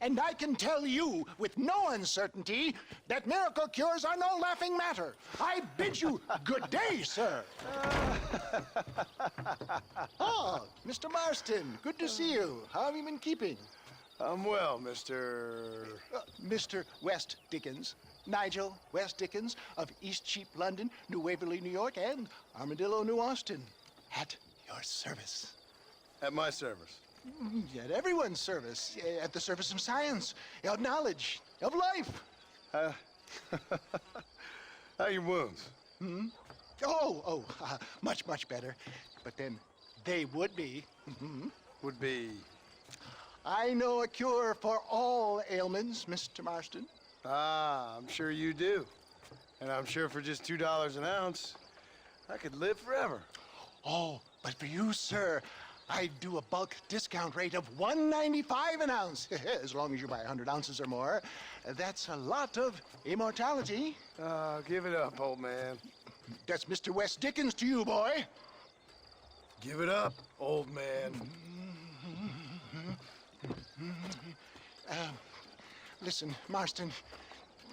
And I can tell you with no uncertainty that miracle cures are no laughing matter. I bid you good day, sir. Oh, Mr. Marston, good to see you. How have you been keeping? I'm well, Mr. Mr. West Dickens. Nigel West Dickens of Eastcheap, London, New Waverly, New York, and Armadillo, New Austin. At your service. At my service. At everyone's service. At the service of science, of knowledge, of life. How are your wounds? Much, much better. But then they would be. Would be... I know a cure for all ailments, Mr. Marston. Ah, I'm sure you do. And I'm sure for just $2 an ounce, I could live forever. Oh, but for you, sir, I'd do a bulk discount rate of $1.95 an ounce, as long as you buy 100 ounces or more. That's a lot of immortality. Give it up, old man. That's Mr. West Dickens to you, boy. Give it up, old man. Listen, Marston,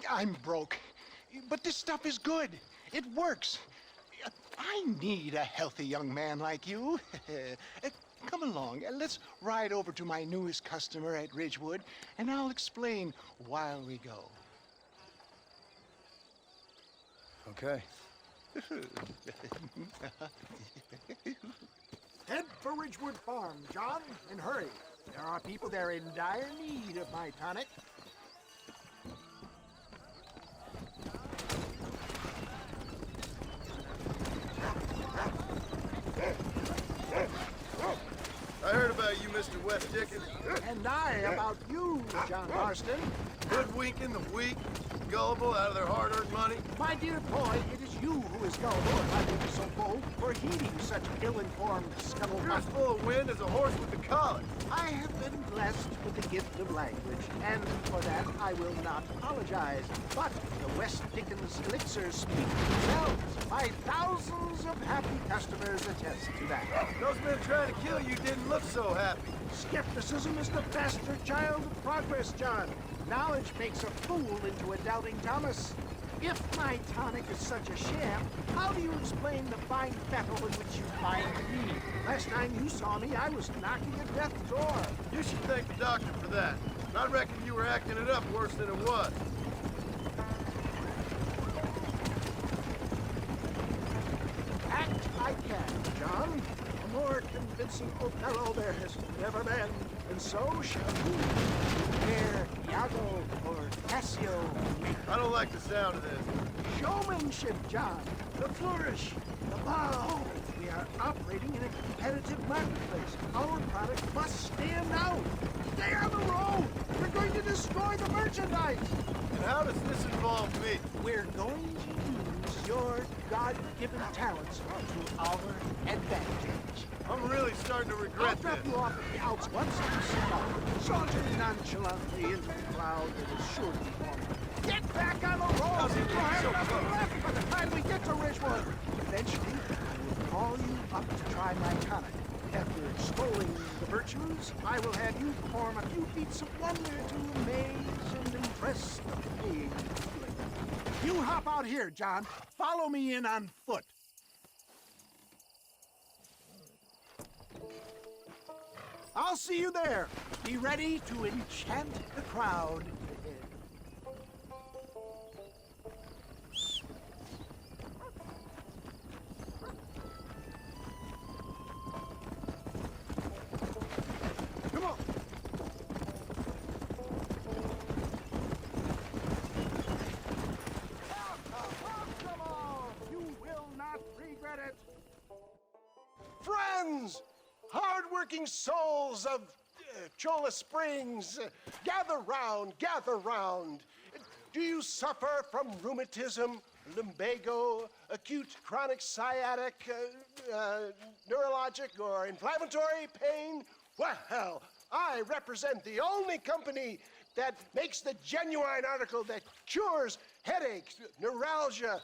I'm broke, but this stuff is good. It works. I need a healthy young man like you. Come along, let's ride over to my newest customer at Ridgewood, and I'll explain while we go. Okay. Head for Ridgewood Farm, John, and hurry. There are people there in dire need of my tonic. I heard about you, Mr. West Dickens. And I about you, John Marston. Hoodwinking the weak, gullible out of their hard-earned money. My dear boy, it is you who is gullible if I may be so bold for heeding such ill-informed You're scuttlebutt. as full of wind as a horse with the colic. I have been blessed with the gift of language, and for that I will not apologize. But the West Dickens elixirs speak for themselves. My thousands of happy customers attest to that. Those men trying to kill you didn't look so happy. Skepticism is the bastard child of progress, John. Knowledge makes a fool into a doubting Thomas. If my tonic is such a sham, how do you explain the fine battle in which you find me? Last time you saw me, I was knocking at death's door. You should thank the doctor for that. I reckon you were acting it up worse than it was. Act I can, John. A more convincing Othello there has never been, and so shall you. Ere Iago or Cassio. I don't like the sound of this. Showmanship, John. The flourish, the bow. We are operating in a competitive marketplace. Our product must stand out. Stay on the road. We're going to destroy the merchandise. And how does this involve me? We're going to use your God-given talents to our advantage. I'm really starting to I'll regret drop this. you off at the outs once you sit up. Saunter nonchalantly into the cloud that is sure to form. Get back on the road! How's he You'll getting have so nothing close? left by the time we get to Ridgewood. Eventually, I will call you up to try my tonic. After extolling the virtues, I will have you perform a few feats of wonder to amaze and impress the paying public. You hop out here, John. Follow me in on foot. I'll see you there. Be ready to enchant the crowd. Come on. Come on. You will not regret it. Friends, hard-working souls of Cholla Springs, gather round, gather round. Do you suffer from rheumatism, lumbago, acute chronic sciatic, neurologic, or inflammatory pain? Well, I represent the only company that makes the genuine article that cures headaches, neuralgia,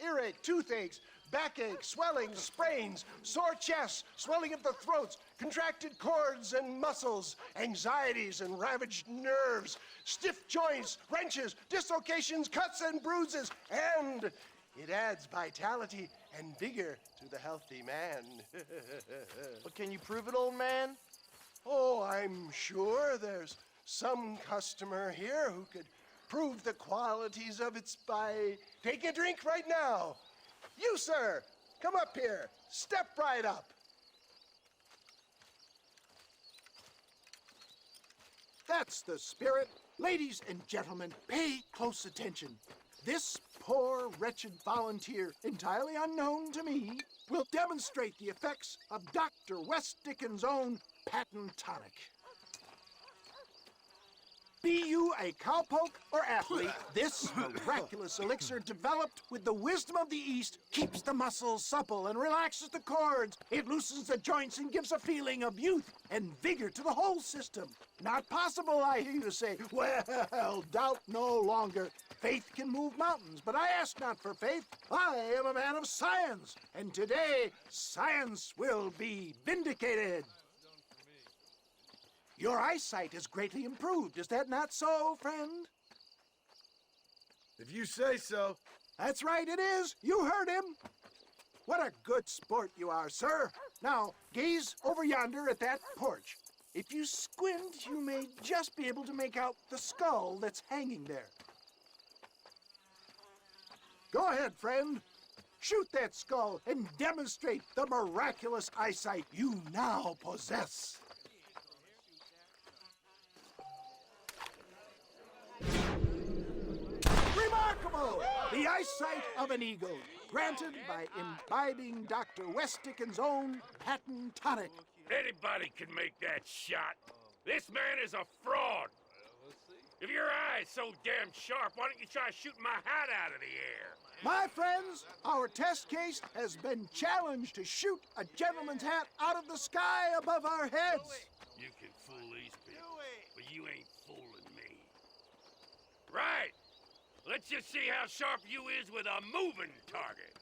earache, toothaches, backache, swelling, sprains, sore chests, swelling of the throats, contracted cords and muscles, anxieties and ravaged nerves, stiff joints, wrenches, dislocations, cuts and bruises, and it adds vitality and vigor to the healthy man. But can you prove it, old man? Oh, I'm sure there's some customer here who could prove the qualities of it by... Take a drink right now. You, sir, come up here. Step right up. That's the spirit. Ladies and gentlemen, pay close attention. This poor, wretched volunteer, entirely unknown to me, will demonstrate the effects of Dr. West Dickens' own patent tonic. Be you a cowpoke or athlete, this miraculous elixir developed with the wisdom of the East keeps the muscles supple and relaxes the cords. It loosens the joints and gives a feeling of youth and vigor to the whole system. Not possible, I hear you say. Well, doubt no longer. Faith can move mountains, but I ask not for faith. I am a man of science, and today science will be vindicated. Your eyesight is greatly improved. Is that not so, friend? If you say so. That's right, it is. You heard him. What a good sport you are, sir. Now, gaze over yonder at that porch. If you squint, you may just be able to make out the skull that's hanging there. Go ahead, friend. Shoot that skull and demonstrate the miraculous eyesight you now possess. Remarkable! The eyesight of an eagle, granted by imbibing Dr. West Dickens' own patent tonic. Anybody can make that shot. This man is a fraud. If your eye's so damn sharp, why don't you try shooting my hat out of the air? My friends, our test case has been challenged to shoot a gentleman's hat out of the sky above our heads. You can fool these people, but you ain't fooling me. Right. Let's just see how sharp you is with a moving target.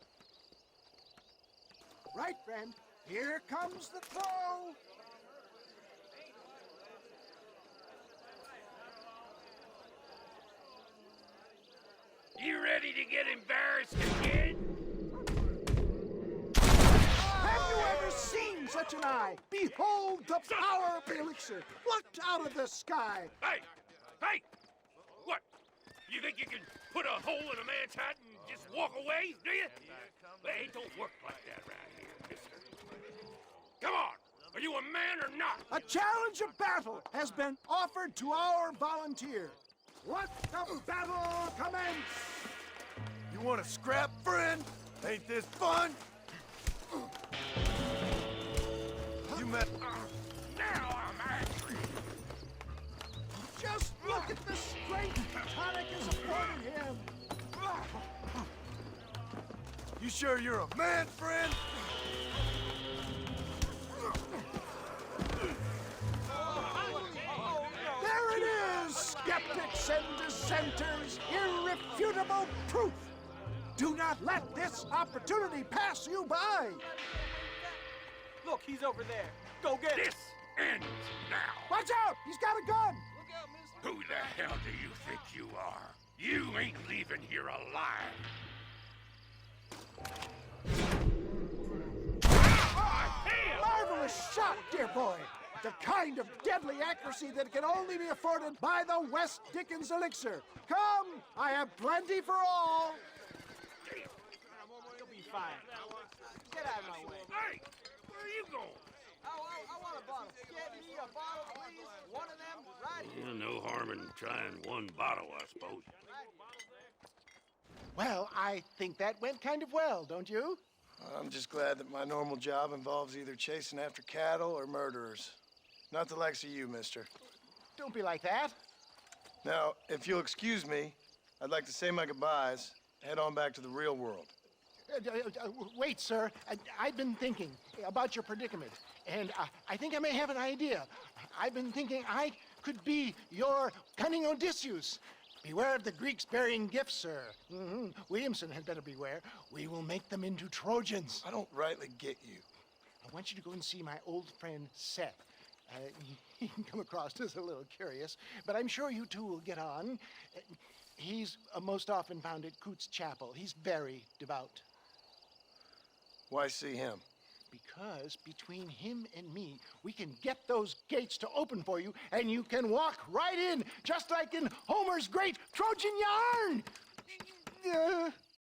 Right, friend. Here comes the throw. You ready to get embarrassed again? Have you ever seen such an eye? Behold the power of the elixir, plucked out of the sky. Hey! Hey! What? You think you can put a hole in a man's hat and just walk away, do you? Hey, it don't work like that around here, mister. Come on! Are you a man or not? A challenge of battle has been offered to our volunteer. Let the battle commence! You want to scrap, friend? Ain't this fun? You met... Now I'm angry. Just look at the strength tonic is affording him. You sure you're a man, friend? There it is, skeptics and dissenters, irrefutable proof. Do not let this opportunity pass you by. Look, he's over there. Go get him. This ends now. Watch out, he's got a gun. Who the hell do you think you are? You ain't leaving here alive. Marvelous shot, dear boy. The kind of deadly accuracy that can only be afforded by the West Dickens elixir. Come, I have plenty for all. You'll be fine. Get out of my way. Hey, where are you going? I want a bottle. Get me a bottle, please. One of them right here. No harm in trying one bottle, I suppose. Well, I think that went kind of well, don't you? I'm just glad that my normal job involves either chasing after cattle or murderers. Not the likes of you, mister. Don't be like that. Now, if you'll excuse me, I'd like to say my goodbyes, head on back to the real world. Wait, sir. I've been thinking about your predicament, and I think I may have an idea. I've been thinking I could be your cunning Odysseus. Beware of the Greeks bearing gifts, sir. Williamson had better beware. We will make them into Trojans. I don't rightly get you. I want you to go and see my old friend Seth. He can come across as a little curious, but I'm sure you two will get on. He's most often found at Coots Chapel. He's very devout. Why see him? Because between him and me, we can get those gates to open for you, and you can walk right in, just like in Homer's great Trojan yarn.